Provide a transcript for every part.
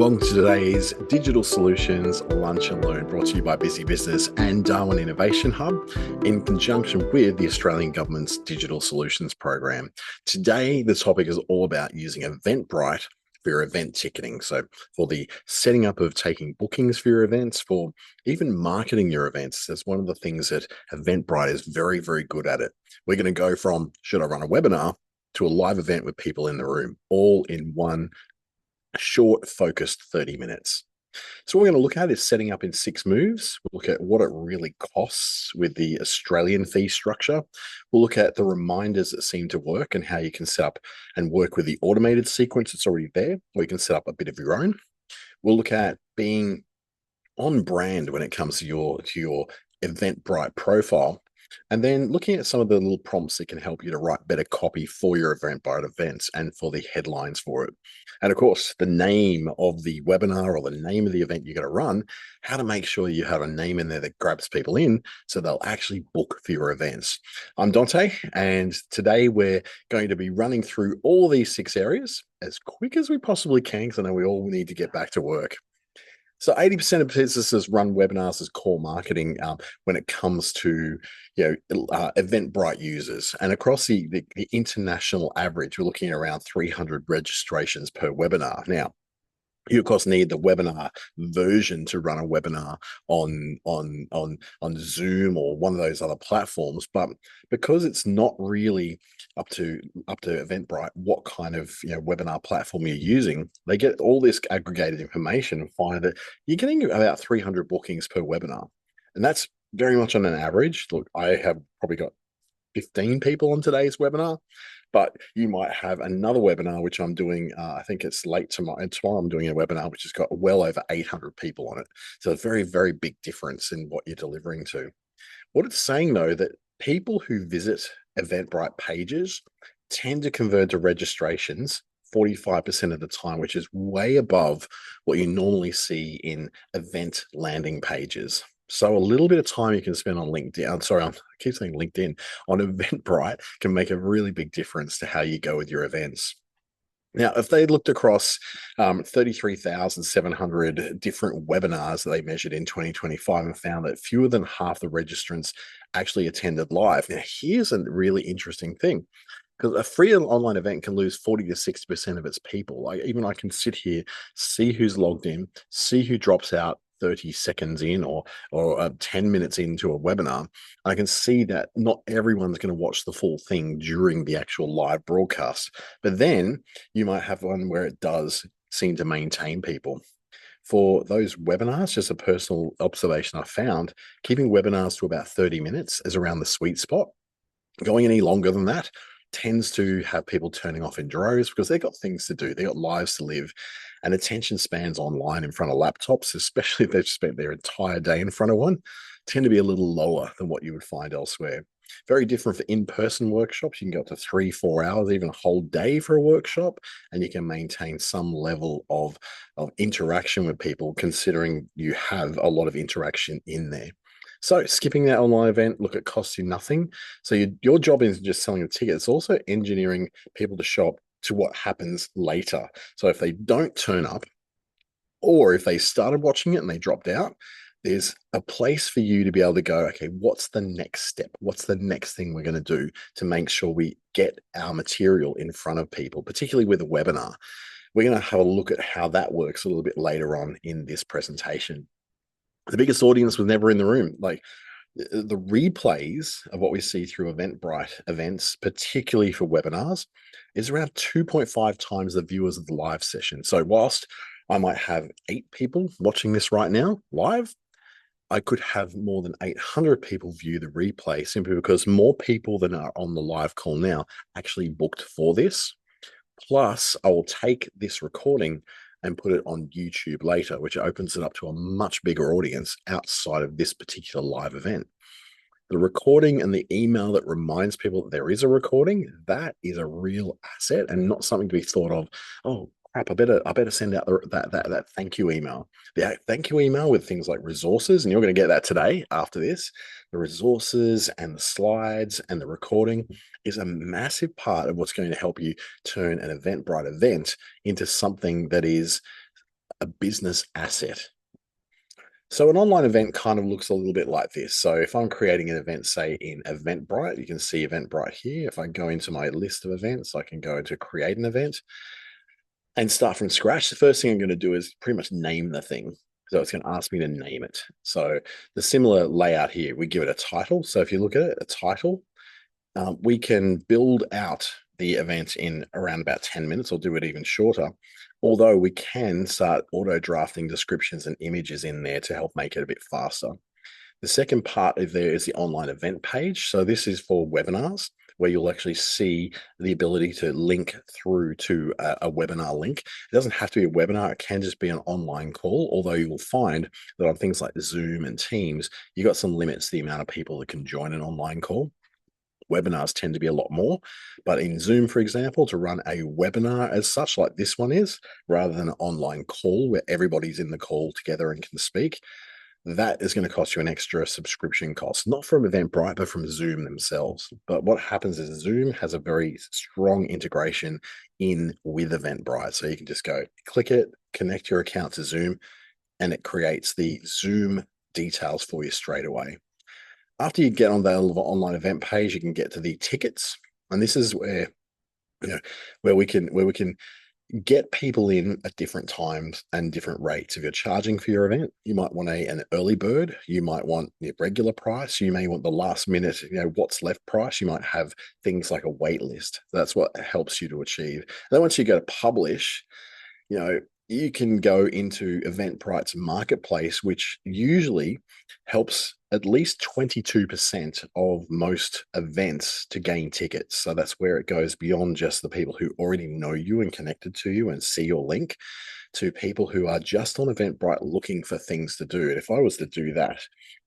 Welcome to today's Digital Solutions Lunch and Learn, brought to you by Busy Business and Darwin Innovation Hub in conjunction with the Australian Government's Digital Solutions Program. Today, the topic is all about using Eventbrite for your event ticketing. So for the setting up of taking bookings for your events, for even marketing your events, that's one of the things that Eventbrite is very, very good at it. We're going to go from, should I run a webinar, to a live event with people in the room, all in one short, focused 30 minutes. So what we're going to look at is setting up in 6 moves. We'll look at what it really costs with the Australian fee structure. We'll look at the reminders that seem to work and how you can set up and work with the automated sequence that's already there, or you can set up a bit of your own. We'll look at being on brand when it comes to your Eventbrite profile. And then looking at some of the little prompts that can help you to write better copy for your Eventbrite events and for the headlines for it. And of course, the name of the webinar or the name of the event you're going to run, how to make sure you have a name in there that grabs people in so they'll actually book for your events. I'm Dante, and today we're going to be running through all these 6 areas as quick as we possibly can, because I know we all need to get back to work. So 80% of businesses run webinars as core marketing when it comes to Eventbrite users. And across the international average, we're looking at around 300 registrations per webinar. Now, you of course need the webinar version to run a webinar on Zoom or one of those other platforms, but because it's not really up to Eventbrite what kind of webinar platform you're using, they get all this aggregated information and find that you're getting about 300 bookings per webinar, and that's very much on an average. Look, I have probably got 15 people on today's webinar, but you might have another webinar, which I'm doing, I think it's late tomorrow. And tomorrow I'm doing a webinar, which has got well over 800 people on it. So a very, very big difference in what you're delivering to. What it's saying, though, that people who visit Eventbrite pages tend to convert to registrations 45% of the time, which is way above what you normally see in event landing pages. So a little bit of time you can spend on LinkedIn, I keep saying LinkedIn, on Eventbrite can make a really big difference to how you go with your events. Now, if they looked across 33,700 different webinars that they measured in 2025 and found that fewer than half the registrants actually attended live. Now, here's a really interesting thing, because a free online event can lose 40 to 60% of its people. Like, even I can sit here, see who's logged in, see who drops out 30 seconds in or 10 minutes into a webinar. I can see that not everyone's going to watch the full thing during the actual live broadcast. But then you might have one where it does seem to maintain people. For those webinars, just a personal observation I found, keeping webinars to about 30 minutes is around the sweet spot. Going any longer than that tends to have people turning off in droves because they've got things to do. They've got lives to live, and attention spans online in front of laptops, especially if they've spent their entire day in front of one, tend to be a little lower than what you would find elsewhere. Very different for in-person workshops. You can go up to 3-4 hours, even a whole day for a workshop, and you can maintain some level of interaction with people, considering you have a lot of interaction in there. So skipping that online event, look, it costs you nothing. So your job isn't just selling a ticket. It's also engineering people to show up to what happens later. So if they don't turn up, or if they started watching it and they dropped out, there's a place for you to be able to go, okay, what's the next step? What's the next thing we're going to do to make sure we get our material in front of people, particularly with a webinar? We're going to have a look at how that works a little bit later on in this presentation. The biggest audience was never in the room. Like, the replays of what we see through Eventbrite events, particularly for webinars, is around 2.5 times the viewers of the live session. So whilst I might have 8 people watching this right now live, I could have more than 800 people view the replay, simply because more people than are on the live call now actually booked for this. Plus, I will take this recording and put it on YouTube later, which opens it up to a much bigger audience outside of this particular live event. The recording and the email that reminds people that there is a recording, that is a real asset and not something to be thought of, oh crap, I better send out that thank you email. The thank you email with things like resources, and you're going to get that today after this. The resources and the slides and the recording is a massive part of what's going to help you turn an Eventbrite event into something that is a business asset. So an online event kind of looks a little bit like this. So if I'm creating an event, say in Eventbrite, you can see Eventbrite here. If I go into my list of events, I can go into create an event and start from scratch. The first thing I'm going to do is pretty much name the thing. So it's going to ask me to name it. So the similar layout here, we give it a title. So if you look at it, a title, we can build out the event in around about 10 minutes or do it even shorter. Although we can start auto drafting descriptions and images in there to help make it a bit faster. The second part of there is the online event page. So this is for webinars where you'll actually see the ability to link through to a webinar link. It doesn't have to be a webinar. It can just be an online call, although you will find that on things like Zoom and Teams, you've got some limits to the amount of people that can join an online call. Webinars tend to be a lot more, but in Zoom, for example, to run a webinar as such, like this one is, rather than an online call where everybody's in the call together and can speak, that is going to cost you an extra subscription cost, not from Eventbrite, but from Zoom themselves. But what happens is Zoom has a very strong integration in with Eventbrite. So you can just go click it, connect your account to Zoom, and it creates the Zoom details for you straight away. After you get on the online event page, you can get to the tickets. And this is where, where we can get people in at different times and different rates. If you're charging for your event, you might want an early bird, you might want the regular price, you may want the last minute, what's left price. You might have things like a wait list. That's what helps you to achieve. And then once you go to publish, you can go into Eventbrite's marketplace, which usually helps at least 22% of most events to gain tickets. So that's where it goes beyond just the people who already know you and connected to you and see your link, to people who are just on Eventbrite looking for things to do. And if I was to do that,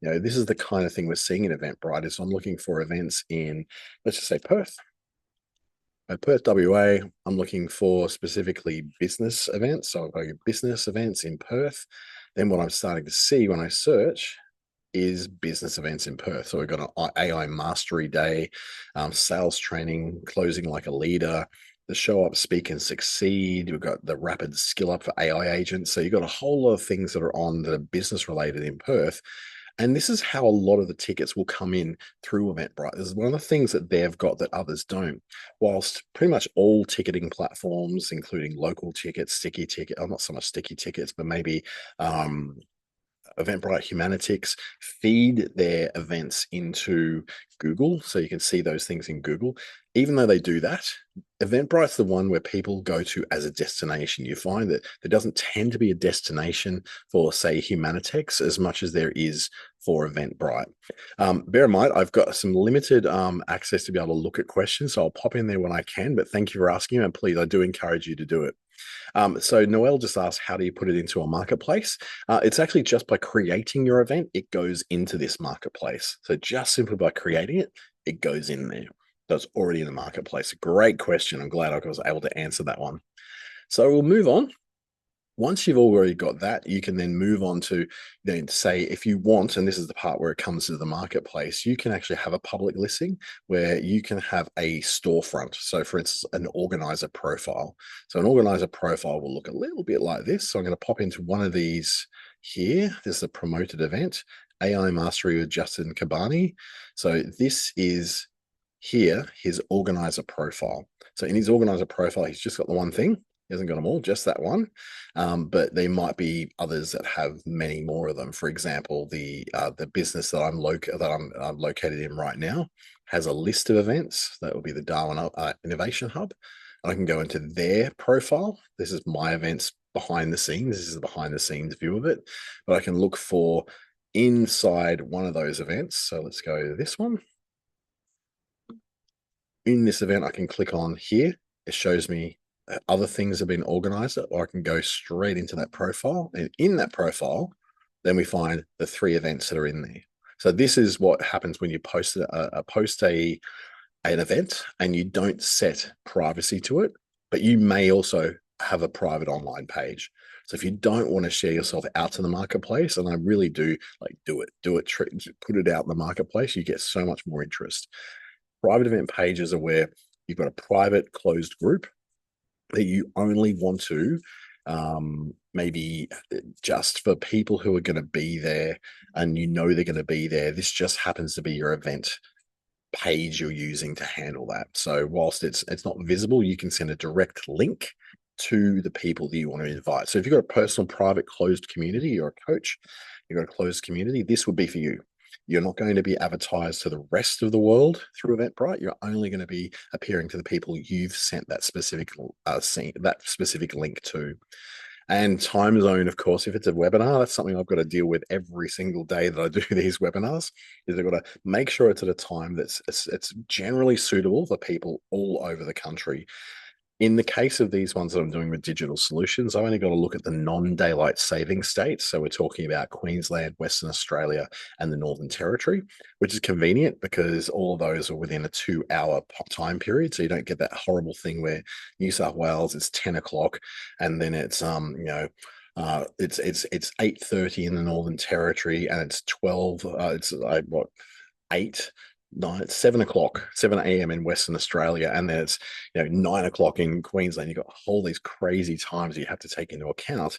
this is the kind of thing we're seeing in Eventbrite is I'm looking for events in, let's just say Perth. At Perth, WA, I'm looking for specifically business events. So I've got business events in Perth. Then what I'm starting to see when I search is business events in Perth. So we've got an AI mastery day, sales training, closing like a leader, the show up, speak and succeed. We've got the rapid skill up for AI agents. So you've got a whole lot of things that are on that are business related in Perth. And this is how a lot of the tickets will come in through Eventbrite. This is one of the things that they've got that others don't. Whilst pretty much all ticketing platforms, including local tickets, sticky ticket, not so much sticky tickets, but maybe Eventbrite, Humanitics, feed their events into Google. So you can see those things in Google. Even though they do that, Eventbrite's the one where people go to as a destination. You find that there doesn't tend to be a destination for, say, Humanitics as much as there is for Eventbrite. Bear in mind, I've got some limited access to be able to look at questions, so I'll pop in there when I can, but thank you for asking, and please, I do encourage you to do it. So Noel just asked, how do you put it into a marketplace? It's actually just by creating your event, it goes into this marketplace. So just simply by creating it, it goes in there. That's already in the marketplace. Great question. I'm glad I was able to answer that one. So we'll move on. Once you've already got that, you can then move on to then say, if you want, and this is the part where it comes to the marketplace, you can actually have a public listing where you can have a storefront. So for instance, an organizer profile. So an organizer profile will look a little bit like this. So I'm going to pop into one of these here. This is a promoted event, AI Mastery with Justin Cabani. So this is here, his organizer profile. So in his organizer profile, he's just got the one thing. He hasn't got them all, just that one. But there might be others that have many more of them. For example, the business that I'm located in right now has a list of events. That will be the Darwin Innovation Hub. And I can go into their profile. This is my events behind the scenes. This is the behind the scenes view of it. But I can look for inside one of those events. So let's go to this one. In this event, I can click on here. It shows me other things have been organized, or I can go straight into that profile. And in that profile, then we find the 3 events that are in there. So this is what happens when you post an event and you don't set privacy to it, but you may also have a private online page. So if you don't want to share yourself out to the marketplace, and I really do, like, do it, put it out in the marketplace, you get so much more interest. Private event pages are where you've got a private closed group that you only want to maybe just for people who are going to be there and you know they're going to be there. This just happens to be your event page you're using to handle that. So whilst it's not visible, you can send a direct link to the people that you want to invite. So if you've got a personal, private, closed community, you're a coach, you've got a closed community, this would be for you. You're not going to be advertised to the rest of the world through Eventbrite. You're only going to be appearing to the people you've sent that specific link to. And time zone, of course, if it's a webinar, that's something I've got to deal with every single day that I do these webinars, is I've got to make sure it's at a time that's it's generally suitable for people all over the country. In the case of these ones that I'm doing with digital solutions, I only got to look at the non-daylight saving states. So we're talking about Queensland, Western Australia, and the Northern Territory, which is convenient because all of those are within a 2-hour time period. So you don't get that horrible thing where New South Wales, it's 10 o'clock, and then it's it's 8:30 in the Northern Territory, and it's 12. It's like what 8 9 7 o'clock 7 a.m in Western Australia, and there's 9 o'clock in Queensland. You've got all these crazy times you have to take into account.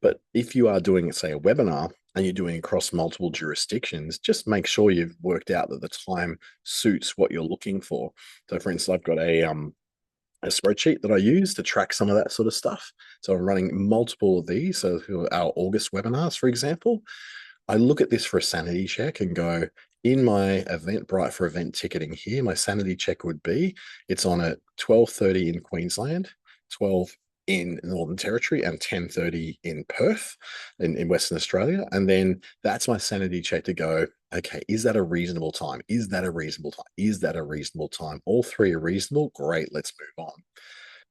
But if you are doing, say, a webinar and you're doing across multiple jurisdictions, just make sure you've worked out that the time suits what you're looking for. So for instance, I've got a spreadsheet that I use to track some of that sort of stuff. So I'm running multiple of these. So our August webinars, for example, I look at this for a sanity check and go, in my Eventbrite for event ticketing here, my sanity check would be, it's on at 12:30 in Queensland, 12 in Northern Territory, and 10:30 in Perth in Western Australia. And then that's my sanity check to go, okay, is that a reasonable time? Is that a reasonable time? Is that a reasonable time? All three are reasonable. Great, let's move on.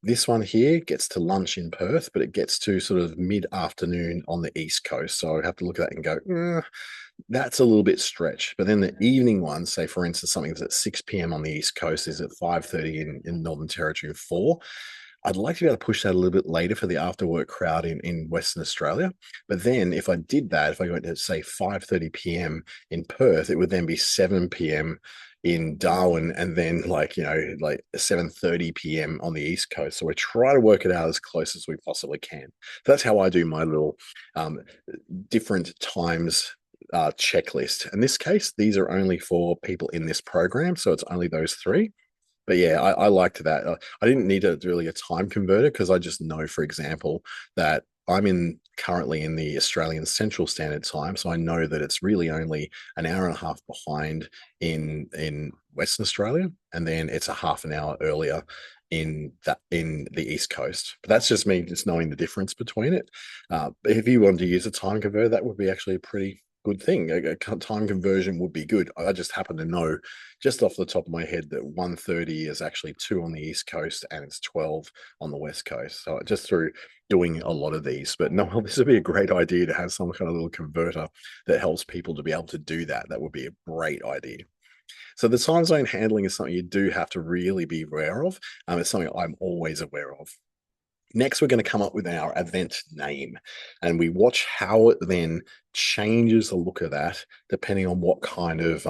This one here gets to lunch in Perth, but it gets to sort of mid-afternoon on the East Coast. So I have to look at that and go, that's a little bit stretched. But then the evening one, say for instance, something that's at 6 p.m. on the East Coast is at 5:30 in Northern Territory and 4. I'd like to be able to push that a little bit later for the after work crowd in Western Australia. But then if I did that, if I went to say 5:30 p.m. in Perth, it would then be 7 p.m. in Darwin, and then like 7:30 p.m. on the East Coast. So we try to work it out as close as we possibly can. So that's how I do my little different times checklist. In this case, these are only for people in this program, so it's only those three. But yeah, I liked that. I didn't need really a time converter because I just know, for example, that I'm currently in the Australian Central Standard Time, so I know that it's really only an hour and a half behind in Western Australia, and then it's a half an hour earlier in the East Coast. But that's just me just knowing the difference between it. But if you wanted to use a time converter, that would be actually a pretty good thing. A time conversion would be good. I just happen to know just off the top of my head that 1:30 is actually 2 on the East Coast and it's 12 on the West Coast. So just through doing a lot of these, but no, this would be a great idea to have some kind of little converter that helps people to be able to do that. That would be a great idea. So the time zone handling is something you do have to really be aware of. It's something I'm always aware of. Next, we're going to come up with our event name, and we watch how it then changes the look of that depending on what kind of,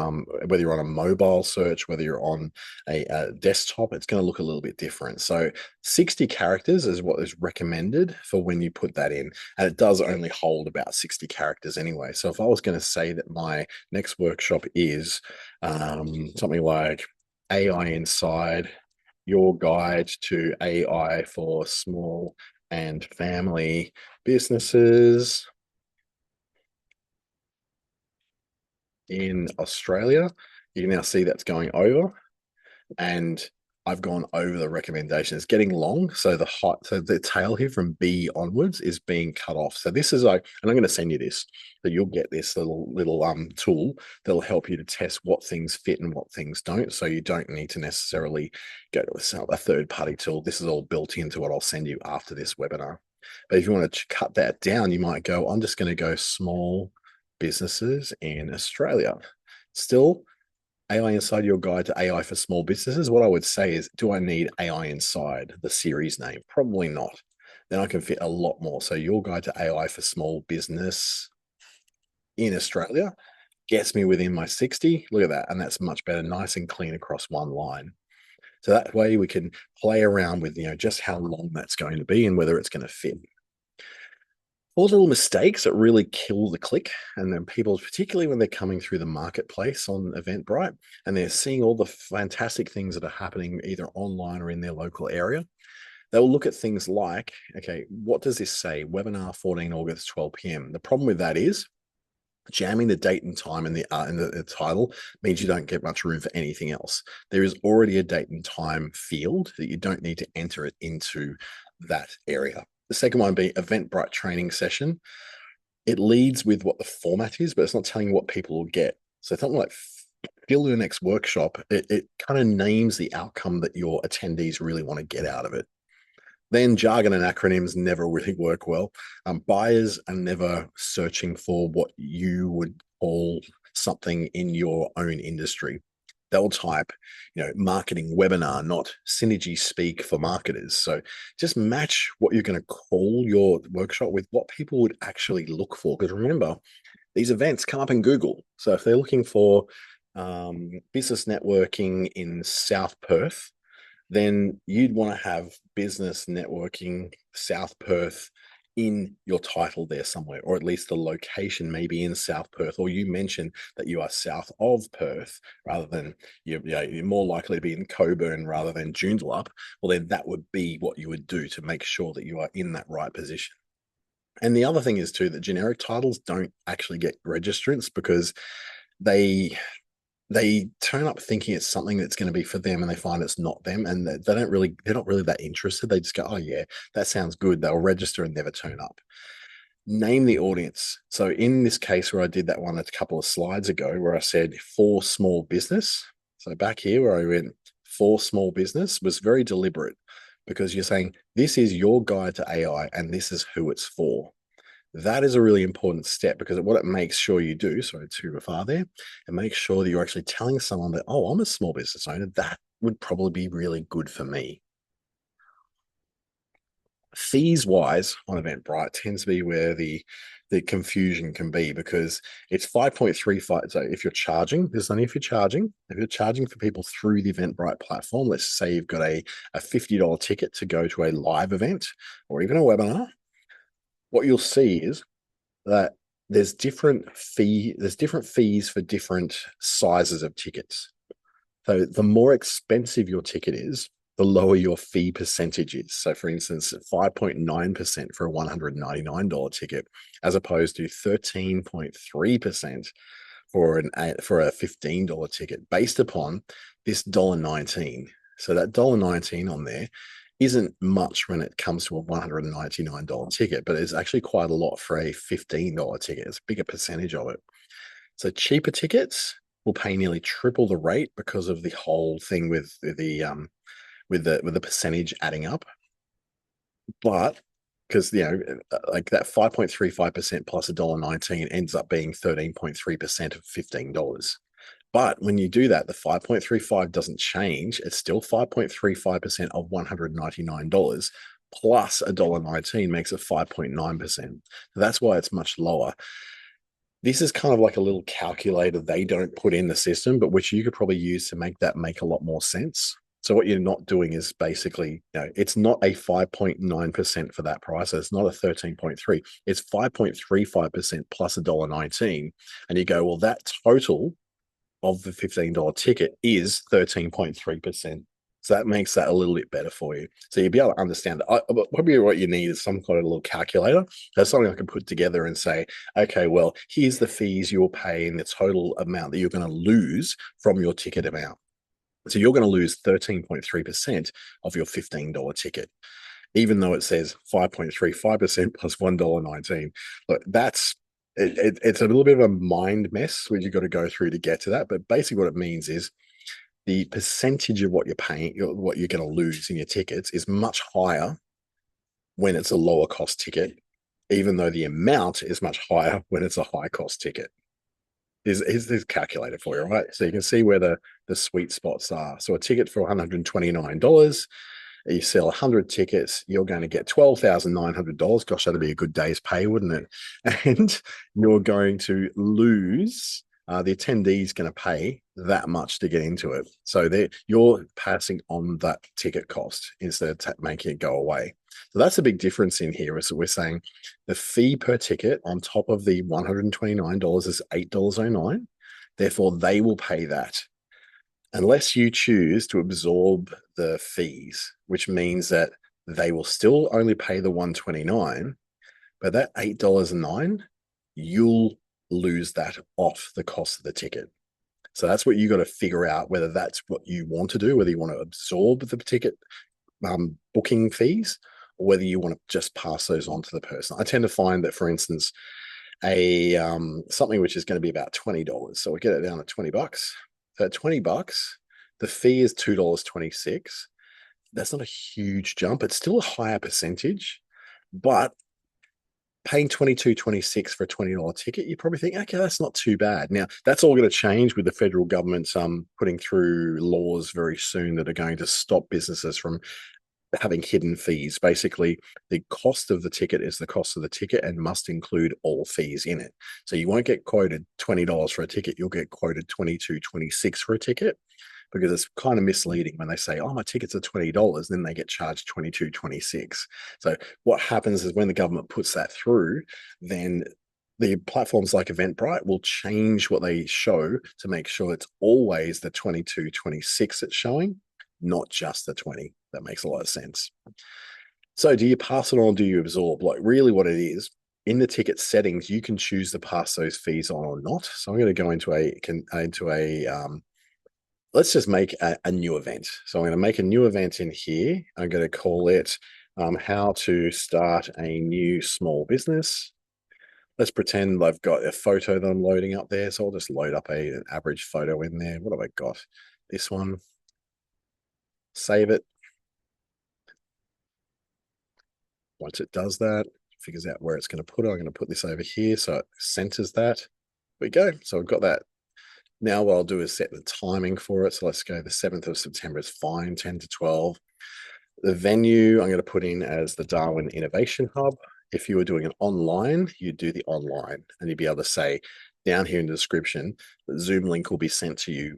whether you're on a mobile search, whether you're on a desktop, it's going to look a little bit different. So 60 characters is what is recommended for when you put that in, and it does only hold about 60 characters anyway. So if I was going to say that my next workshop is something like AI Inside, your guide to AI for small and family businesses in Australia. You can now see that's going over, and I've gone over the recommendation. It's getting long, so the tail here from B onwards is being cut off. So this is and I'm going to send you this, so you'll get this little tool that'll help you to test what things fit and what things don't. So you don't need to necessarily go to a third-party tool. This is all built into what I'll send you after this webinar. But if you want to cut that down, you might go, I'm just going to go small businesses in Australia. Still, AI Inside, your guide to AI for small businesses. What I would say is, do I need AI Inside, the series name? Probably not. Then I can fit a lot more. So your guide to AI for small business in Australia gets me within my 60. Look at that. And that's much better, nice and clean across one line. So that way we can play around with, just how long that's going to be and whether it's going to fit. All little mistakes that really kill the click. And then people, particularly when they're coming through the marketplace on Eventbrite and they're seeing all the fantastic things that are happening either online or in their local area, they'll look at things like, okay, what does this say? Webinar 14 August, 12 p.m. The problem with that is jamming the date and time in the title means you don't get much room for anything else. There is already a date and time field that you don't need to enter it into that area. The second one being Eventbrite training session. It leads with what the format is, but it's not telling you what people will get. So something like fill your next workshop, it kind of names the outcome that your attendees really want to get out of it. Then jargon and acronyms never really work well. Buyers are never searching for what you would call something in your own industry. They'll type, marketing webinar, not synergy speak for marketers. So just match what you're going to call your workshop with what people would actually look for. Because remember, these events come up in Google. So if they're looking for business networking in South Perth, then you'd want to have business networking South Perth in your title there somewhere, or at least the location maybe in South Perth, or you mention that you are south of Perth rather than you're more likely to be in Coburn rather than Joondalup. Well, then that would be what you would do to make sure that you are in that right position. And the other thing is too that generic titles don't actually get registrants because they turn up thinking it's something that's going to be for them and they find it's not them, and they're not really that interested. They just go, oh yeah, that sounds good. They'll register and never turn up. Name the audience. So in this case where I did that one a couple of slides ago where I said for small business, so back here where I went for small business was very deliberate because you're saying this is your guide to AI and this is who it's for. That is a really important step because what it makes sure you do, sorry, too far there, and make sure that you're actually telling someone that, oh, I'm a small business owner. That would probably be really good for me. Fees wise on Eventbrite tends to be where the confusion can be because it's 5.35. So if you're charging, this is only if you're charging. If you're charging for people through the Eventbrite platform, let's say you've got a $50 ticket to go to a live event or even a webinar, what you'll see is that there's different fees for different sizes of tickets. So the more expensive your ticket is, the lower your fee percentage is. So for instance, 5.9% for a $199 ticket, as opposed to 13.3% for a $15 ticket, based upon this $1.19. So that $1.19 on there isn't much when it comes to a $199 ticket, but it's actually quite a lot for a $15 ticket. It's a bigger percentage of it. So cheaper tickets will pay nearly triple the rate because of the whole thing with the percentage adding up. But because like that 5.35% plus $1.19 ends up being 13.3% of $15. But when you do that, the 5.35 doesn't change. It's still 5.35% of $199 plus $1.19 makes it 5.9%. So that's why it's much lower. This is kind of like a little calculator they don't put in the system, but which you could probably use to make that make a lot more sense. So what you're not doing is basically, it's not a 5.9% for that price. It's not a 13.3. It's 5.35% plus $1.19. And you go, well, that total of the $15 ticket is 13.3%. So that makes that a little bit better for you. So you'll be able to understand that. Probably what you need is some kind of little calculator. That's something I can put together and say, okay, well, here's the fees you'll pay and the total amount that you're going to lose from your ticket amount. So you're going to lose 13.3% of your $15 ticket, even though it says 5.35% plus $1.19. Look, it's a little bit of a mind mess which you've got to go through to get to that. But basically what it means is the percentage of what you're paying, what you're going to lose in your tickets is much higher when it's a lower cost ticket, even though the amount is much higher when it's a high cost ticket. Is this calculator for you, right? So you can see where the sweet spots are. So a ticket for $129, you sell 100 tickets, you're going to get $12,900. Gosh, that'd be a good day's pay, wouldn't it? And you're going to lose the attendee is going to pay that much to get into it. So you're passing on that ticket cost instead of making it go away. So that's a big difference in here. So we're saying the fee per ticket on top of the $129 is $8.09. Therefore, they will pay that unless you choose to absorb the fees, which means that they will still only pay the $129, but that $8.09, you'll lose that off the cost of the ticket. So that's what you got to figure out, whether that's what you want to do, whether you want to absorb the ticket booking fees, or whether you want to just pass those on to the person. I tend to find that, for instance, a something which is going to be about $20. So we get it down to $20. So at $20, the fee is $2.26. That's not a huge jump. It's still a higher percentage, but paying $22.26 for a $20 ticket, you probably think, okay, that's not too bad. Now, that's all going to change with the federal government putting through laws very soon that are going to stop businesses from having hidden fees. Basically, the cost of the ticket is the cost of the ticket and must include all fees in it. So you won't get quoted $20 for a ticket. You'll get quoted $22.26 for a ticket, because it's kind of misleading when they say, oh, my tickets are $20, then they get charged $22.26. So what happens is when the government puts that through, then the platforms like Eventbrite will change what they show to make sure it's always the $22.26 it's showing, not just the 20. That makes a lot of sense. So do you pass it on, or do you absorb? Like, really what it is, in the ticket settings, you can choose to pass those fees on or not. So I'm going to go into a let's just make a new event. So I'm going to make a new event in here. I'm going to call it how to start a new small business. Let's pretend I've got a photo that I'm loading up there. So I'll just load up an average photo in there. What have I got? This one. Save it. Once it does that, figures out where it's going to put it. I'm going to put this over here so it centers that. There we go. So I've got that. Now what I'll do is set the timing for it. So let's go the 7th of September is fine, 10 to 12. The venue I'm going to put in as the Darwin Innovation Hub. If you were doing it online, you'd do the online, and you'd be able to say down here in the description, the Zoom link will be sent to you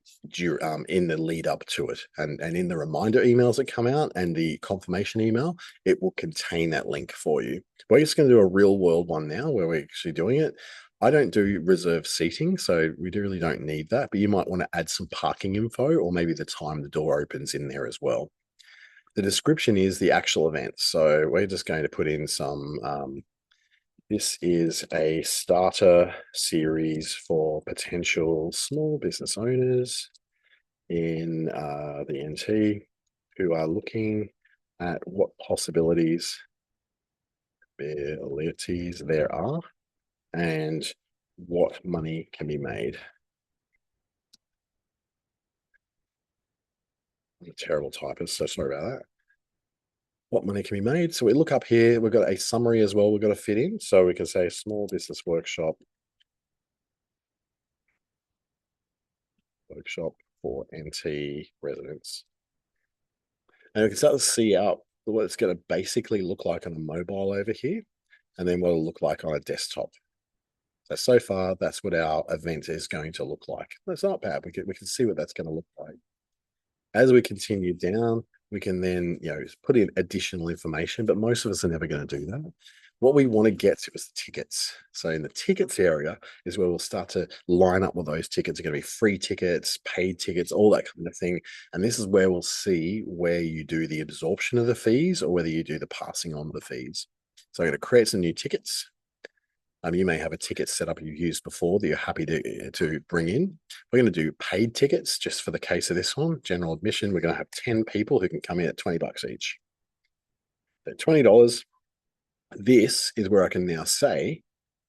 in the lead up to it. And in the reminder emails that come out and the confirmation email, it will contain that link for you. We're just going to do a real world one now where we're actually doing it. I don't do reserved seating, so we really don't need that, but you might want to add some parking info or maybe the time the door opens in there as well. The description is the actual event. So we're just going to put in some, this is a starter series for potential small business owners in the NT who are looking at what possibilities, abilities there are, and what money can be made. I'm a terrible typist, so sorry about that. What money can be made? So we look up here, we've got a summary as well we've got to fit in. So we can say small business workshop for NT residents. And we can start to see out what it's going to basically look like on a mobile over here, and then what it'll look like on a desktop. So far, that's what our event is going to look like. That's not bad. We can see what that's going to look like. As we continue down, we can then put in additional information, but most of us are never going to do that. What we want to get to is the tickets. So in the tickets area is where we'll start to line up what those tickets are going to be: free tickets, paid tickets, all that kind of thing. And this is where we'll see where you do the absorption of the fees or whether you do the passing on of the fees. So I'm going to create some new tickets. You may have a ticket set up you've used before that you're happy to bring in. We're going to do paid tickets just for the case of this one. General admission, we're going to have 10 people who can come in at $20 each. So $20. This is where I can now say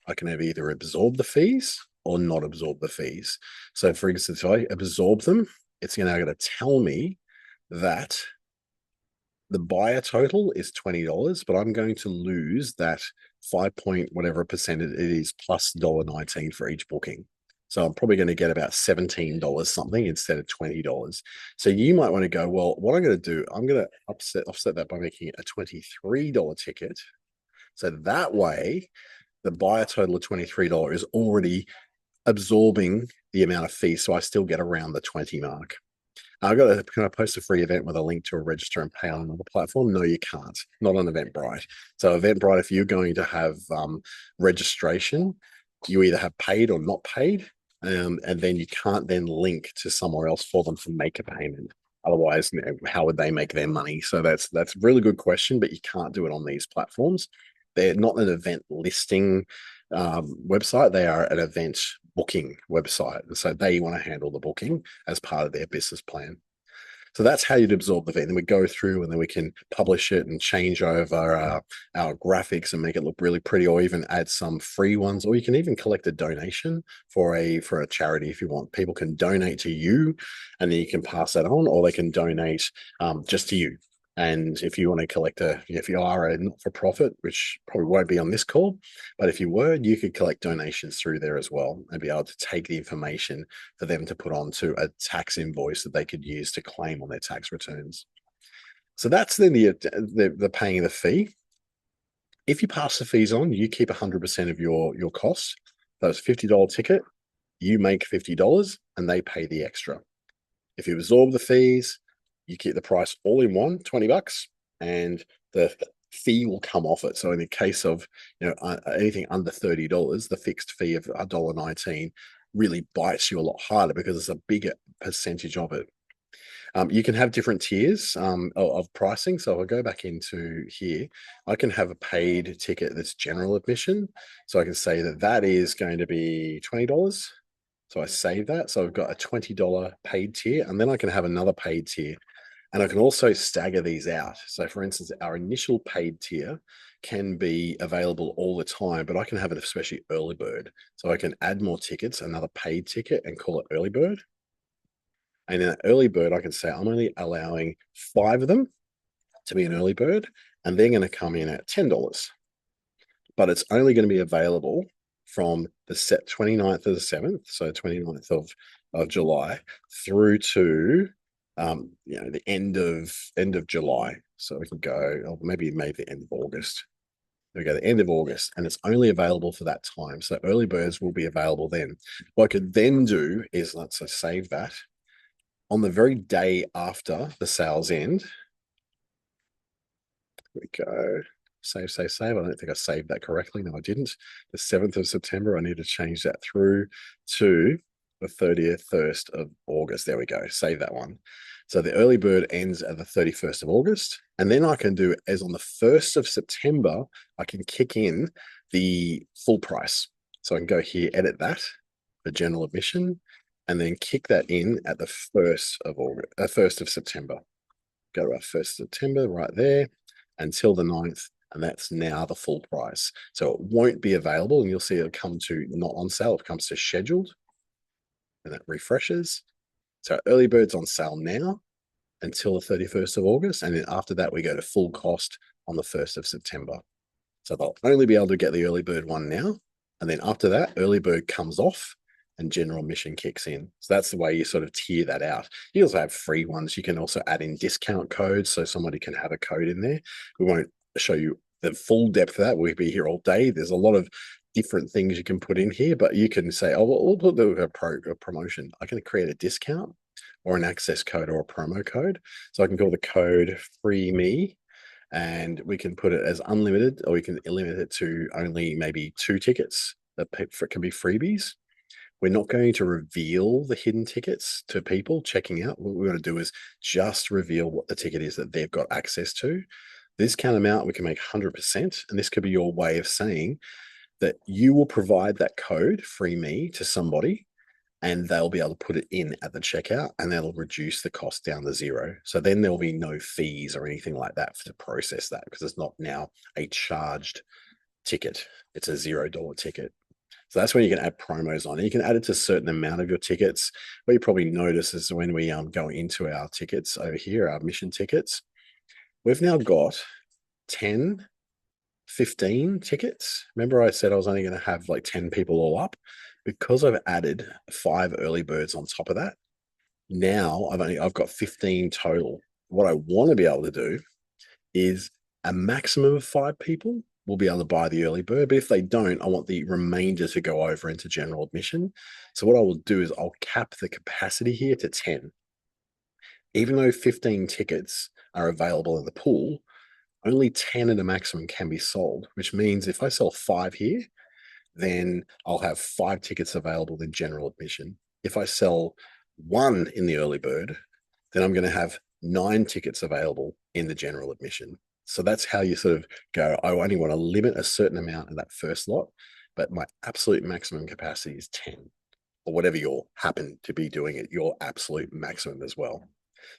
I can have either absorb the fees or not absorb the fees. So for instance, if I absorb them, it's now going to tell me that the buyer total is $20, but I'm going to lose that 5 point whatever percent it is plus $1.19 for each booking. So I'm probably going to get about $17 something instead of $20. So you might want to go, well, what I'm going to do, I'm going to offset that by making it a $23 ticket. So that way, the buyer total of $23 is already absorbing the amount of fees, so I still get around the 20 mark. Can I post a free event with a link to a register and pay on another platform? No, you can't. Not on Eventbrite. So Eventbrite, if you're going to have registration, you either have paid or not paid, and then you can't then link to somewhere else for them to make a payment. Otherwise, how would they make their money? So that's a really good question, but you can't do it on these platforms. They're not an event listing website. They are an event booking website. And so they want to handle the booking as part of their business plan. So that's how you'd absorb the event. Then we go through and then we can publish it and change over our graphics and make it look really pretty, or even add some free ones, or you can even collect a donation for a charity if you want. People can donate to you and then you can pass that on, or they can donate just to you. And if you want to collect if you are a not-for-profit, which probably won't be on this call, but if you were, you could collect donations through there as well and be able to take the information for them to put onto a tax invoice that they could use to claim on their tax returns. So that's then the paying the fee. If you pass the fees on, you keep 100% of your costs. That's $50 ticket, you make $50 and they pay the extra. If you absorb the fees, you keep the price all in one, $20, and the fee will come off it. So in the case of anything under $30, the fixed fee of $1.19 really bites you a lot harder because it's a bigger percentage of it. You can have different tiers of pricing. So if I go back into here, I can have a paid ticket that's general admission. So I can say that is going to be $20. So I save that. So I've got a $20 paid tier, and then I can have another paid tier. And I can also stagger these out. So for instance, our initial paid tier can be available all the time, but I can have it especially early bird. So I can add more tickets, another paid ticket, and call it early bird. And in early bird, I can say I'm only allowing 5 of them to be an early bird, and they're going to come in at $10. But it's only going to be available from the 29th of the 7th, so 29th of July, through to the end of July. So we can go, or maybe the end of August. We go the end of August, and it's only available for that time. So early birds will be available then. What I could then do is let's save that. On the very day after the sales end, we go save. I don't think I saved that correctly. No, I didn't. The 7th of September, I need to change that through to the 31st of August. There we go. Save that one. So the early bird ends at the 31st of August. And then I can do, as on the 1st of September, I can kick in the full price. So I can go here, edit that, the general admission, and then kick that in at the 1st of August, 1st of September. Go to our 1st of September right there until the 9th. And that's now the full price. So it won't be available, and you'll see it'll come to not on sale, it comes to scheduled, and that refreshes. So early bird's on sale now until the 31st of August. And then after that, we go to full cost on the 1st of September. So they'll only be able to get the early bird one now. And then after that, early bird comes off and general admission kicks in. So that's the way you sort of tier that out. You also have free ones. You can also add in discount codes so somebody can have a code in there. We won't show you the full depth of that. We'll be here all day. There's a lot of different things you can put in here, but you can say, oh, we'll put a promotion. I can create a discount or an access code or a promo code. So I can call the code free me, and we can put it as unlimited, or we can limit it to only maybe 2 tickets that can be freebies. We're not going to reveal the hidden tickets to people checking out. What we're going to do is just reveal what the ticket is that they've got access to. This count amount, we can make 100%. And this could be your way of saying that you will provide that code, free me, to somebody, and they'll be able to put it in at the checkout, and that'll reduce the cost down to 0. So then there'll be no fees or anything like that to process that, because it's not now a charged ticket. It's a $0 ticket. So that's when you can add promos on. You can add it to a certain amount of your tickets. What you probably notice is when we go into our tickets over here, our mission tickets, we've now got 10, 15 tickets. Remember I said I was only going to have like 10 people all up? Because I've added 5 early birds on top of that, now I've got 15 total. What I want to be able to do is a maximum of 5 people, will be able to buy the early bird. But if they don't, I want the remainder to go over into general admission. So what I will do is I'll cap the capacity here to 10. Even though 15 tickets are available in the pool, only 10 at a maximum can be sold, which means if I sell 5 here, then I'll have 5 tickets available in general admission. If I sell 1 in the early bird, then I'm going to have 9 tickets available in the general admission. So that's how you sort of go, I only want to limit a certain amount in that first lot, but my absolute maximum capacity is 10, or whatever you happen to be doing at your absolute maximum as well.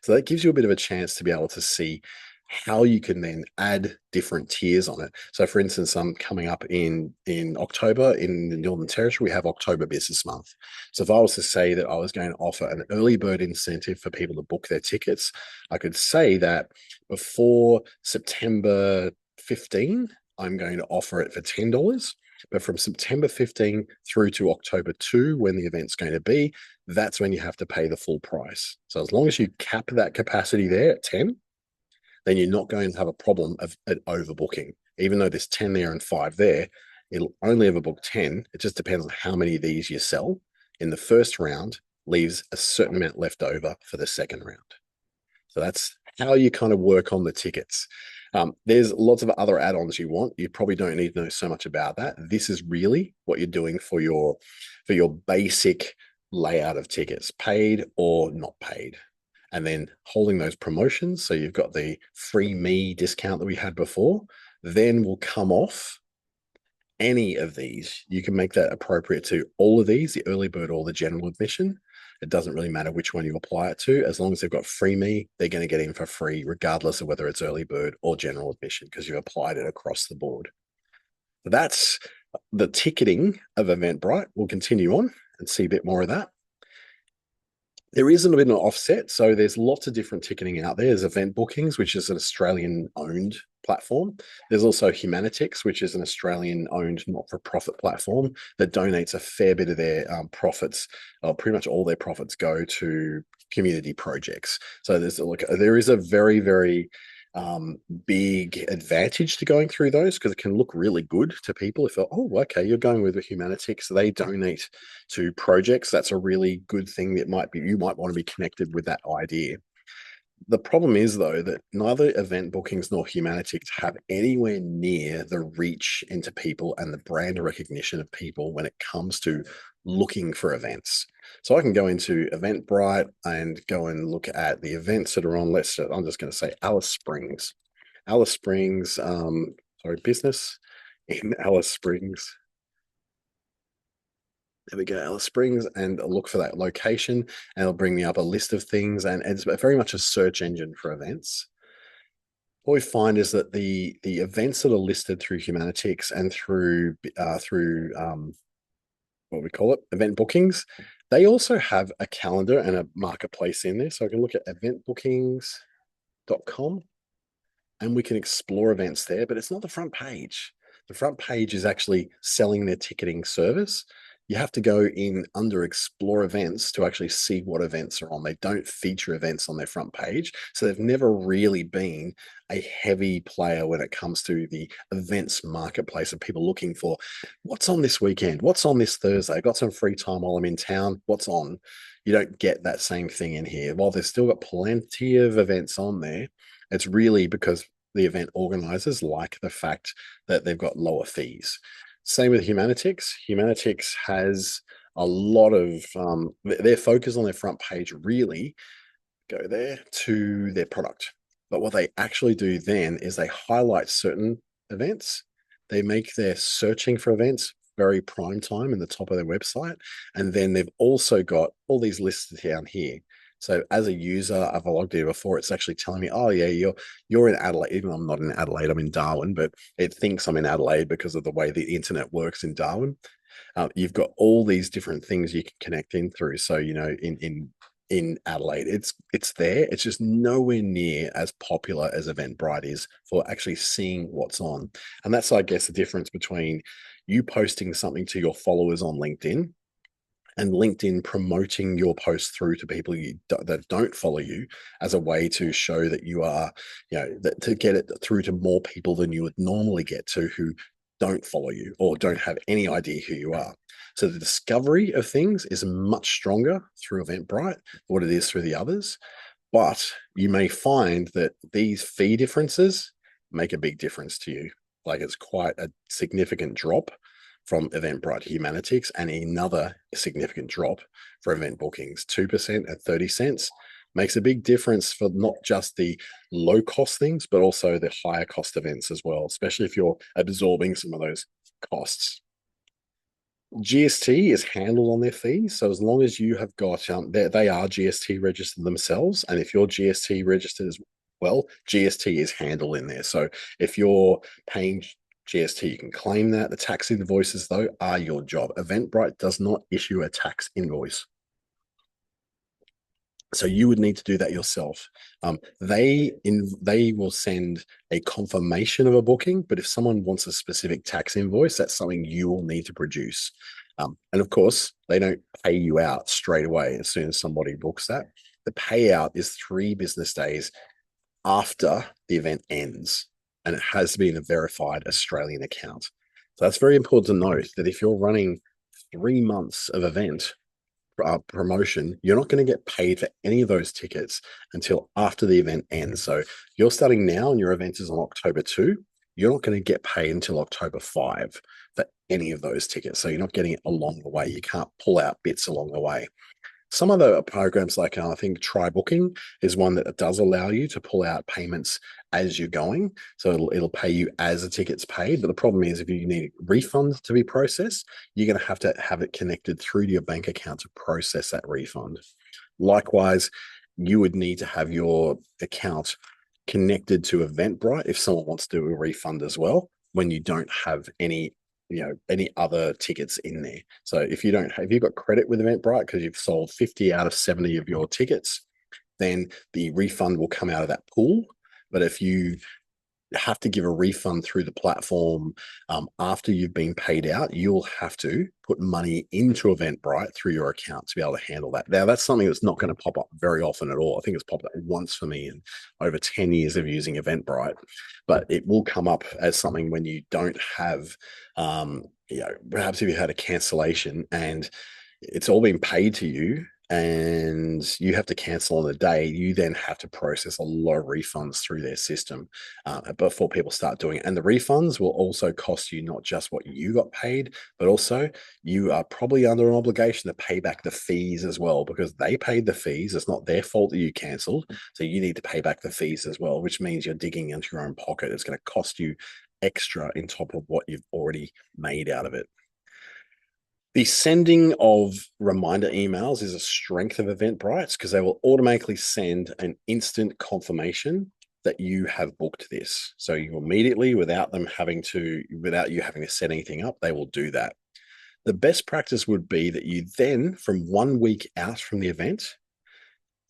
So that gives you a bit of a chance to be able to see how you can then add different tiers on it. So for instance, I'm coming up in October in the Northern Territory, we have October Business Month. So if I was to say that I was going to offer an early bird incentive for people to book their tickets, I could say that before September 15, I'm going to offer it for $10. But from September 15 through to October 2, when the event's going to be, that's when you have to pay the full price. So as long as you cap that capacity there at 10, then you're not going to have a problem of overbooking. Even though there's 10 there and 5 there, it'll only ever book 10. It just depends on how many of these you sell in the first round, leaves a certain amount left over for the second round. So that's how you kind of work on the tickets. There's lots of other add-ons you want. You probably don't need to know so much about that. This is really what you're doing for your basic layout of tickets, paid or not paid. And then holding those promotions. So you've got the free me discount that we had before, then will come off any of these. You can make that appropriate to all of these, the early bird or the general admission. It doesn't really matter which one you apply it to. As long as they've got free me, they're going to get in for free, regardless of whether it's early bird or general admission, because you applied it across the board. So that's the ticketing of Eventbrite. We'll continue on and see a bit more of that. There is a bit of an offset. So there's lots of different ticketing out there. There's Event Bookings, which is an Australian-owned platform. There's also Humanitix, which is an Australian-owned not-for-profit platform that donates a fair bit of their profits. Pretty much all their profits go to community projects. So there is a very, very big advantage to going through those, because it can look really good to people. If, oh, okay, you're going with a Humanitix, they donate to projects. That's a really good thing. That you might want to be connected with that idea. The problem is, though, that neither Event Bookings nor Humanitix have anywhere near the reach into people and the brand recognition of people when it comes to looking for events. So I can go into Eventbrite and go and look at the events that are on. I'm just going to say Alice Springs. Alice Springs, business in Alice Springs. There we go, Alice Springs, and I'll look for that location, and it'll bring me up a list of things, and it's very much a search engine for events. What we find is that the events that are listed through Humanitix and through what we call it, event bookings, they also have a calendar and a marketplace in there. So I can look at eventbookings.com and we can explore events there, but it's not the front page. The front page is actually selling their ticketing service. You have to go in under explore events to actually see what events are on. They don't feature events on their front page. So they've never really been a heavy player when it comes to the events marketplace of people looking for what's on this weekend, what's on this Thursday. I've got some free time while I'm in town. What's on? You don't get that same thing in here. While they've still got plenty of events on there, it's really because the event organizers like the fact that they've got lower fees. Same with Humanitix. Humanitix has a lot of their focus on their front page really go there to their product. But what they actually do then is they highlight certain events. They make their searching for events very prime time in the top of their website. And then they've also got all these lists down here. So as a user, I've logged in before, it's actually telling me, oh yeah, you're in Adelaide. Even though I'm not in Adelaide, I'm in Darwin, but it thinks I'm in Adelaide because of the way the internet works in Darwin. You've got all these different things you can connect in through. So, in Adelaide, it's there. It's just nowhere near as popular as Eventbrite is for actually seeing what's on. And that's, I guess, the difference between you posting something to your followers on LinkedIn and LinkedIn promoting your post through to people that don't follow you as a way to show that you are, to get it through to more people than you would normally get to who don't follow you or don't have any idea who you are. So the discovery of things is much stronger through Eventbrite than what it is through the others. But you may find that these fee differences make a big difference to you. Like it's quite a significant drop from Eventbrite Humanitics and another significant drop for event bookings. 2% at 30 cents makes a big difference for not just the low cost things, but also the higher cost events as well, especially if you're absorbing some of those costs. GST is handled on their fees. So as long as you have got, they are GST registered themselves. And if you're GST registered as well, GST is handled in there. So if you're paying GST, you can claim that. The tax invoices, though, are your job. Eventbrite does not issue a tax invoice. So you would need to do that yourself. They will send a confirmation of a booking, but if someone wants a specific tax invoice, that's something you will need to produce. And of course, they don't pay you out straight away as soon as somebody books that. The payout is 3 business days after the event ends, and it has to be in a verified Australian account. So that's very important to note that if you're running 3 months of event promotion, you're not going to get paid for any of those tickets until after the event ends. So you're starting now and your event is on October 2, you're not going to get paid until October 5 for any of those tickets. So you're not getting it along the way. You can't pull out bits along the way. Some other programs like I think Try Booking is one that does allow you to pull out payments as you're going. So it'll pay you as the ticket's paid. But the problem is if you need refunds to be processed, you're going to have it connected through to your bank account to process that refund. Likewise, you would need to have your account connected to Eventbrite if someone wants to do a refund as well, when you don't have any other tickets in there. So if you've got credit with Eventbrite because you've sold 50 out of 70 of your tickets, then the refund will come out of that pool. But if you have to give a refund through the platform after you've been paid out, you'll have to put money into Eventbrite through your account to be able to handle that. Now, that's something that's not going to pop up very often at all. I think it's popped up once for me in over 10 years of using Eventbrite, but it will come up as something when you don't have, perhaps if you had a cancellation and it's all been paid to you, and you have to cancel on the day, you then have to process a lot of refunds through their system before people start doing it. And the refunds will also cost you not just what you got paid, but also you are probably under an obligation to pay back the fees as well, because they paid the fees. It's not their fault that you cancelled. So you need to pay back the fees as well, which means you're digging into your own pocket. It's going to cost you extra in top of what you've already made out of it. The sending of reminder emails is a strength of Eventbrite because they will automatically send an instant confirmation that you have booked this. So you immediately, without you having to set anything up, they will do that. The best practice would be that you then, from 1 week out from the event,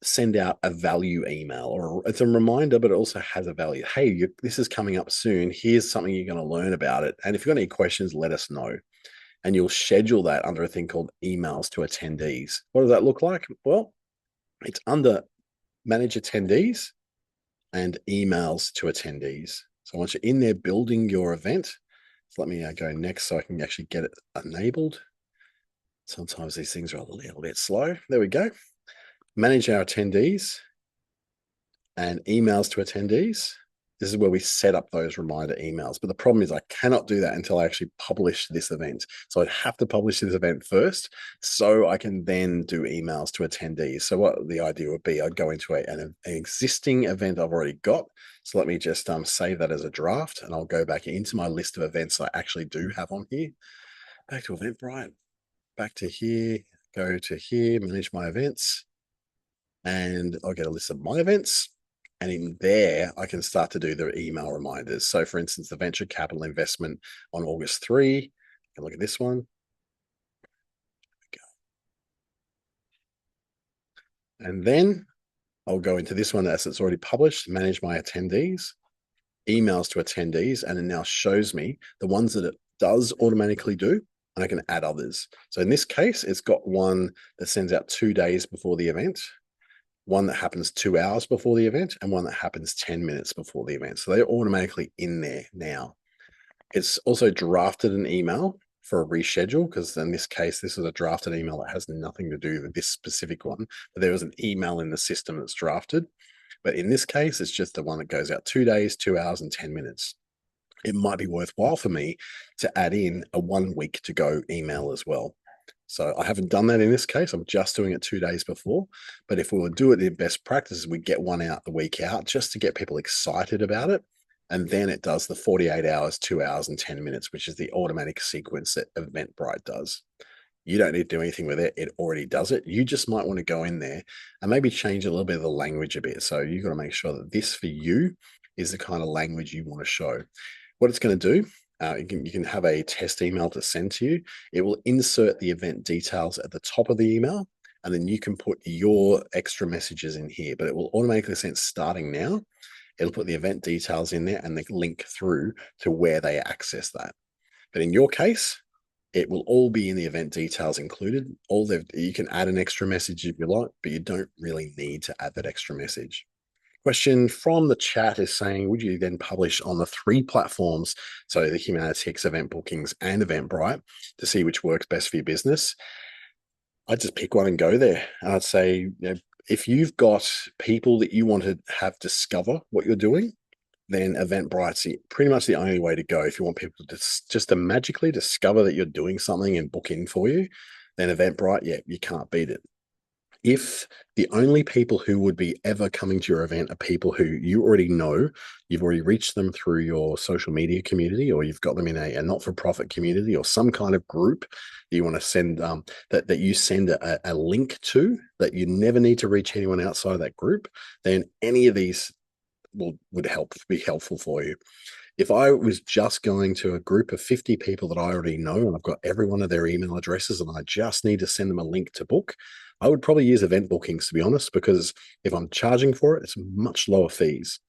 send out a value email, or it's a reminder, but it also has a value. Hey, this is coming up soon. Here's something you're going to learn about it. And if you've got any questions, let us know. And you'll schedule that under a thing called emails to attendees. What does that look like? Well, it's under manage attendees and emails to attendees. So once you're in there building your event, so let me go next so I can actually get it enabled. Sometimes these things are a little bit slow. There we go. Manage our attendees and emails to attendees. This is where we set up those reminder emails. But the problem is I cannot do that until I actually publish this event. So I'd have to publish this event first so I can then do emails to attendees. So what the idea would be, I'd go into an existing event I've already got. So let me just save that as a draft, and I'll go back into my list of events I actually do have on here. Back to Eventbrite, back to here, go to here, manage my events, and I'll get a list of my events. And in there, I can start to do the email reminders. So for instance, the venture capital investment on August 3, you can look at this one. And then I'll go into this one as it's already published, manage my attendees, emails to attendees, and it now shows me the ones that it does automatically do and I can add others. So in this case, it's got one that sends out 2 days before the event, one that happens 2 hours before the event, and one that happens 10 minutes before the event. So they're automatically in there now. It's also drafted an email for a reschedule, because in this case, this is a drafted email that has nothing to do with this specific one. But there was an email in the system that's drafted. But in this case, it's just the one that goes out 2 days, 2 hours, and 10 minutes. It might be worthwhile for me to add in a 1 week to go email as well. So I haven't done that in this case. I'm just doing it 2 days before. But if we would do it in best practices, we get one out the week out just to get people excited about it. And then it does the 48 hours, 2 hours, and 10 minutes, which is the automatic sequence that Eventbrite does. You don't need to do anything with it. It already does it. You just might want to go in there and maybe change a little bit of the language a bit. So you've got to make sure that this for you is the kind of language you want to show. What it's going to do, you can have a test email to send to you. It will insert the event details at the top of the email, and then you can put your extra messages in here, but it will automatically send starting now. It'll put the event details in there and the link through to where they access that. But in your case, it will all be in the event details included. You can add an extra message if you like, but you don't really need to add that extra message. Question from the chat is saying, would you then publish on the 3 platforms, so the Humanitix, Event Bookings, and Eventbrite, to see which works best for your business? I'd just pick one and go there. And I'd say, if you've got people that you want to have discover what you're doing, then Eventbrite's pretty much the only way to go. If you want people to just to magically discover that you're doing something and book in for you, then Eventbrite, yeah, you can't beat it. If the only people who would be ever coming to your event are people who you already know, you've already reached them through your social media community, or you've got them in a not-for-profit community or some kind of group that you want to send, that you send a link to, that you never need to reach anyone outside of that group, then any of these would be helpful for you. If I was just going to a group of 50 people that I already know, and I've got every one of their email addresses, and I just need to send them a link to book, I would probably use event bookings, to be honest, because if I'm charging for it, it's much lower fees.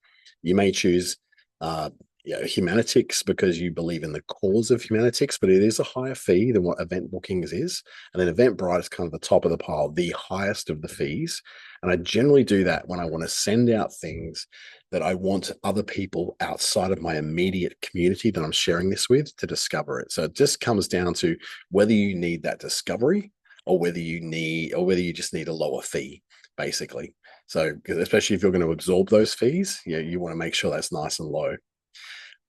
You may choose Humanitix because you believe in the cause of Humanitix, but it is a higher fee than what event bookings is. And then Eventbrite is kind of the top of the pile, the highest of the fees. And I generally do that when I want to send out things that I want other people outside of my immediate community that I'm sharing this with to discover it. So it just comes down to whether you need that discovery or whether you just need a lower fee, basically. So especially if you're going to absorb those fees, you want to make sure that's nice and low.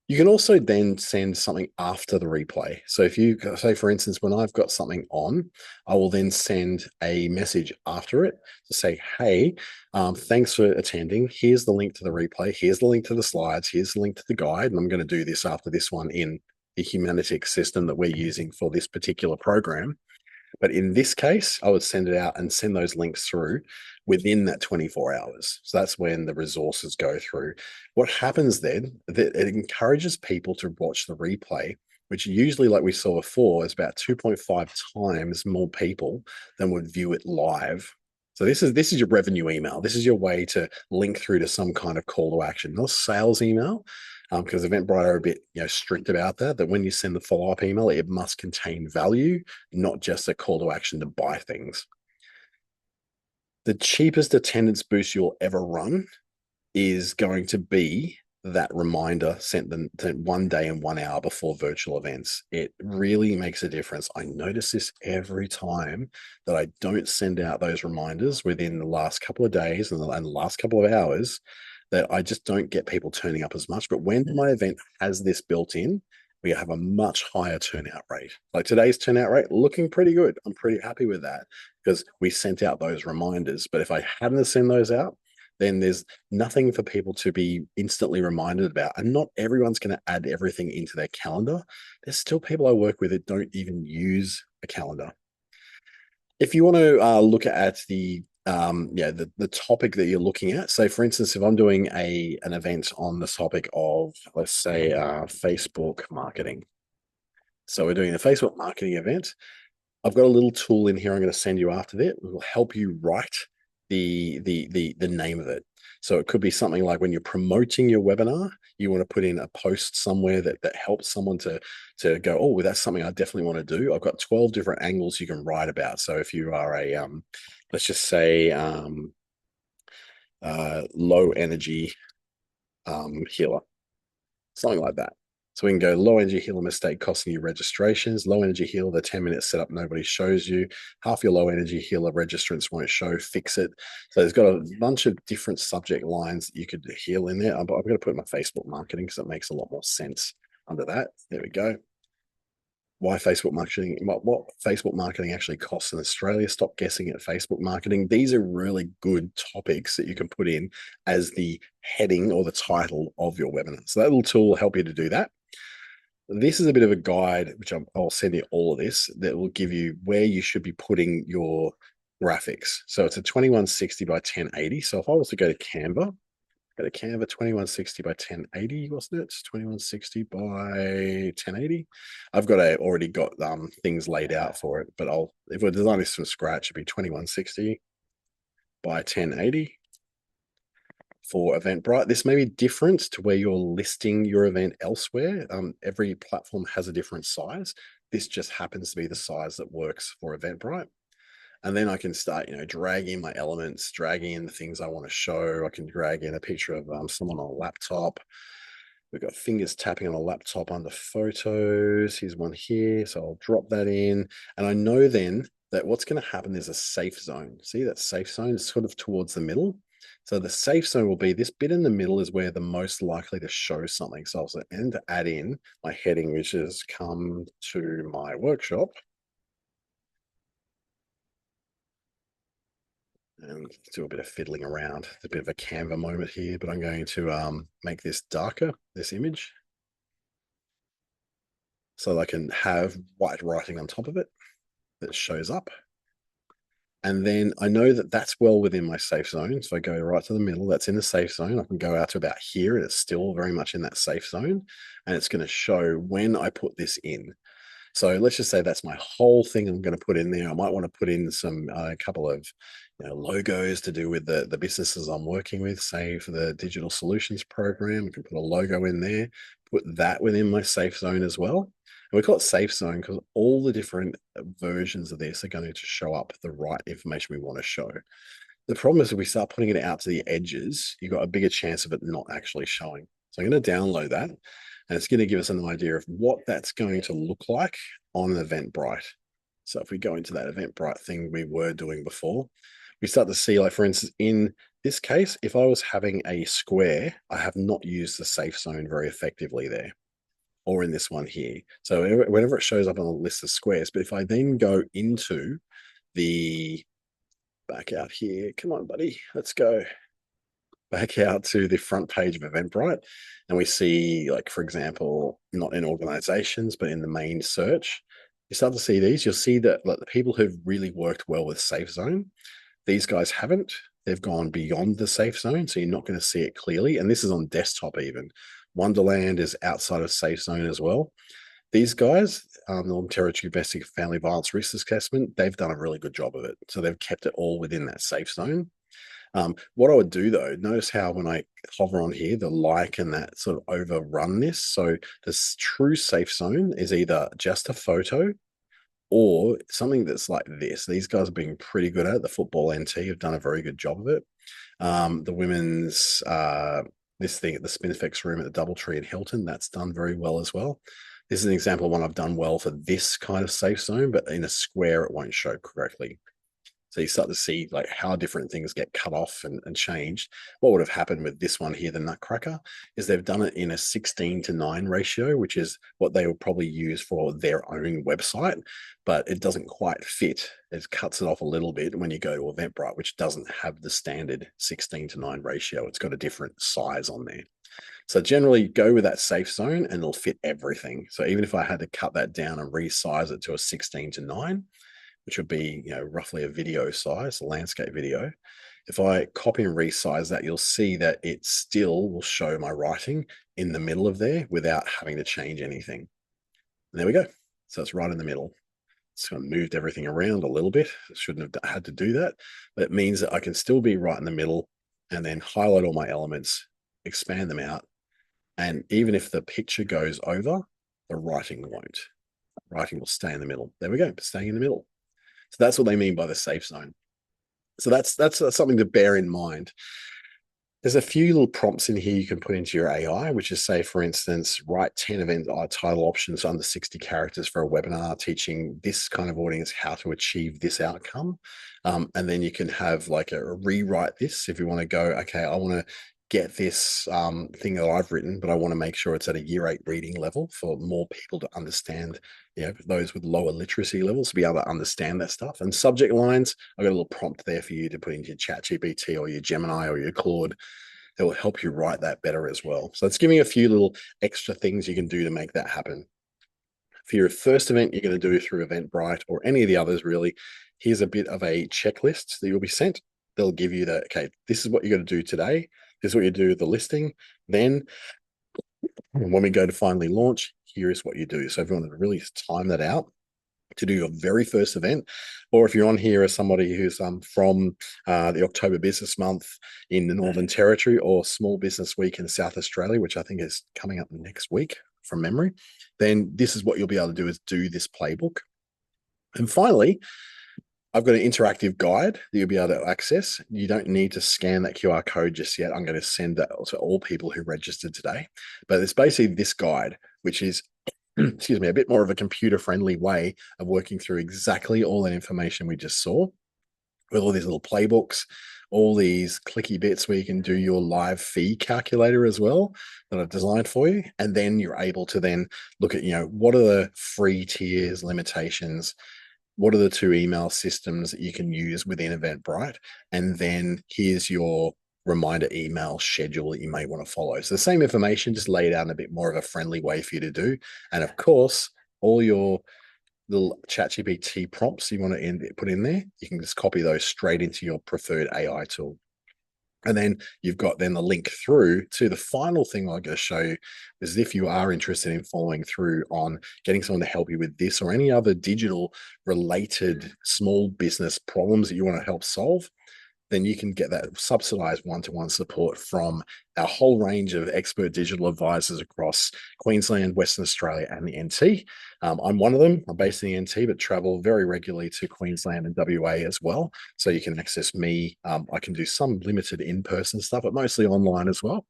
You can also then send something after the replay. So if you say, for instance, when I've got something on, I will then send a message after it to say, hey, thanks for attending. Here's the link to the replay. Here's the link to the slides. Here's the link to the guide. And I'm going to do this after this one in the Humanitix system that we're using for this particular program. But in this case, I would send it out and send those links through within that 24 hours. So that's when the resources go through. What happens then, that it encourages people to watch the replay, which usually, like we saw before, is about 2.5 times more people than would view it live. So this is your revenue email. This is your way to link through to some kind of call to action, not sales email, because Eventbrite are a bit strict about that when you send the follow-up email, it must contain value, not just a call to action to buy things. The cheapest attendance boost you'll ever run is going to be that reminder sent them 1 day and 1 hour before virtual events. It really makes a difference. I notice this every time that I don't send out those reminders within the last couple of days and the last couple of hours, that I just don't get people turning up as much. But when my event has this built in, we have a much higher turnout rate. Like today's turnout rate looking pretty good. I'm pretty happy with that because we sent out those reminders. But if I hadn't sent those out, then there's nothing for people to be instantly reminded about. And not everyone's going to add everything into their calendar. There's still people I work with that don't even use a calendar. If you want to look at the topic that you're looking at, so for instance, if I'm doing an event on the topic of, let's say, Facebook marketing. So we're doing a Facebook marketing event. I've got a little tool in here I'm going to send you after that. It will help you write the name of it. So it could be something like when you're promoting your webinar, you want to put in a post somewhere that helps someone to go, oh, well, that's something I definitely want to do. I've got 12 different angles you can write about. So if you are a let's just say low energy healer, something like that. So we can go low energy healer mistake costing you registrations, low energy healer, the 10-minute setup nobody shows you, half your low energy healer registrants won't show, fix it. So there's got a bunch of different subject lines that you could heal in there. I'm going to put my Facebook marketing because it makes a lot more sense under that. There we go. Why Facebook marketing, what Facebook marketing actually costs in Australia. Stop guessing at Facebook marketing. These are really good topics that you can put in as the heading or the title of your webinar. So that little tool will help you to do that. This is a bit of a guide, which I'll send you all of this, that will give you where you should be putting your graphics. So it's a 2160 by 1080. So if I was to go to Canva, 2160 by 1080, wasn't it? 2160 by 1080. I've already got things laid out for it, but if we're designing this from scratch, it'd be 2160 by 1080 for Eventbrite. This may be different to where you're listing your event elsewhere. Every platform has a different size. This just happens to be the size that works for Eventbrite. And then I can start, dragging my elements, dragging in the things I want to show. I can drag in a picture of someone on a laptop. We've got fingers tapping on a laptop under photos. Here's one here. So I'll drop that in. And I know then that what's going to happen is a safe zone. See that safe zone is sort of towards the middle. So the safe zone will be this bit in the middle is where the most likely to show something. So I'll end to add in my heading, which is come to my workshop. And do a bit of fiddling around. It's a bit of a Canva moment here, but I'm going to make this darker, this image, so that I can have white writing on top of it that shows up. And then I know that that's well within my safe zone. So I go right to the middle, that's in the safe zone. I can go out to about here and it's still very much in that safe zone. And it's going to show when I put this in. So let's just say that's my whole thing I'm going to put in there. I might want to put in some a couple of logos to do with the businesses I'm working with, say for the digital solutions program. I can put a logo in there, put that within my safe zone as well. And we call it safe zone because all the different versions of this are going to show up the right information we want to show. The problem is if we start putting it out to the edges, you've got a bigger chance of it not actually showing. So I'm going to download that. And it's going to give us an idea of what that's going to look like on an Eventbrite. So if we go into that Eventbrite thing we were doing before, we start to see, like, for instance, in this case, if I was having a square, I have not used the safe zone very effectively there, or in this one here. So whenever it shows up on a list of squares, but if I then go into the back out here, come on, buddy, let's go back out to the front page of Eventbrite, and we see, like, for example, not in organizations, but in the main search, you start to see these. You'll see that, like, the people who've really worked well with Safe Zone, these guys haven't. They've gone beyond the safe zone, so you're not going to see it clearly. And this is on desktop even. Wonderland is outside of safe zone as well. These guys, Northern Territory Domestic Family Violence Risk Assessment, they've done a really good job of it. So they've kept it all within that safe zone. What I would do though, notice how when I hover on here, the like and that sort of overrun this. So this true safe zone is either just a photo or something that's like this. These guys have been pretty good at it. The football NT have done a very good job of it. The women's, this thing at the Spinifex room at the Doubletree in Hilton, that's done very well as well. This is an example of one I've done well for this kind of safe zone, but in a square, it won't show correctly. So you start to see, like, how different things get cut off and changed. What would have happened with this one here, the Nutcracker, is they've done it in a 16:9 ratio, which is what they would probably use for their own website, but it doesn't quite fit. It cuts it off a little bit when you go to Eventbrite, which doesn't have the standard 16:9 ratio. It's got a different size on there. So generally go with that safe zone and it'll fit everything. So even if I had to cut that down and resize it to a 16:9, which would be, roughly a video size, a landscape video. If I copy and resize that, you'll see that it still will show my writing in the middle of there without having to change anything. And there we go. So it's right in the middle. It's kind of moved everything around a little bit. It shouldn't have had to do that, but it means that I can still be right in the middle and then highlight all my elements, expand them out. And even if the picture goes over, the writing won't. Writing will stay in the middle. There we go, staying in the middle. So that's what they mean by the safe zone. So that's something to bear in mind. There's a few little prompts in here you can put into your AI, which is, say, for instance, write 10 event title options under 60 characters for a webinar teaching this kind of audience how to achieve this outcome. And then you can have like a rewrite this if you want to go, okay, I want to get this thing that I've written, but I want to make sure it's at a year 8 reading level for more people to understand, those with lower literacy levels to be able to understand that stuff. And subject lines, I've got a little prompt there for you to put into your ChatGPT or your Gemini or your Claude. It will help you write that better as well. So it's giving a few little extra things you can do to make that happen. For your first event you're going to do through Eventbrite or any of the others, really, here's a bit of a checklist that you'll be sent. They'll give you the, okay, this is what you're going to do today. This is what you do with the listing. Then when we go to finally launch, here is what you do. So if you want to really time that out to do your very first event, or if you're on here as somebody who's from the October Business Month in the Northern Territory or Small Business Week in South Australia, which I think is coming up next week from memory, then this is what you'll be able to do, is do this playbook. And finally, I've got an interactive guide that you'll be able to access. You don't need to scan that QR code just yet. I'm going to send that to all people who registered today. But it's basically this guide, which is, excuse me, a bit more of a computer-friendly way of working through exactly all that information we just saw, with all these little playbooks, all these clicky bits where you can do your live fee calculator as well that I've designed for you. And then you're able to then look at, what are the free tiers, limitations, what are the 2 email systems that you can use within Eventbrite? And then here's your reminder email schedule that you may want to follow. So the same information, just laid out in a bit more of a friendly way for you to do. And of course, all your little ChatGPT prompts you want to put in there, you can just copy those straight into your preferred AI tool. And then you've got then the link through to the final thing I'm going to show you is, if you are interested in following through on getting someone to help you with this or any other digital related small business problems that you want to help solve, then you can get that subsidized one-to-one support from our whole range of expert digital advisors across Queensland, Western Australia, and the NT. I'm one of them. I'm based in the NT, but travel very regularly to Queensland and WA as well. So you can access me. I can do some limited in-person stuff, but mostly online as well.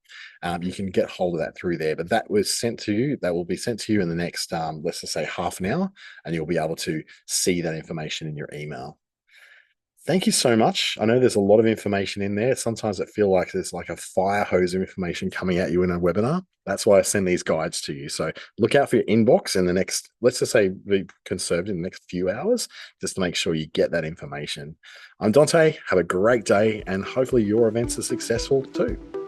You can get hold of that through there. But that was sent to you. That will be sent to you in the next, let's just say, half an hour, and you'll be able to see that information in your email. Thank you so much. I know there's a lot of information in there. Sometimes it feels like there's like a fire hose of information coming at you in a webinar. That's why I send these guides to you. So look out for your inbox in the next, let's just say, be conservative, in the next few hours, just to make sure you get that information. I'm Dante. Have a great day, and hopefully your events are successful too.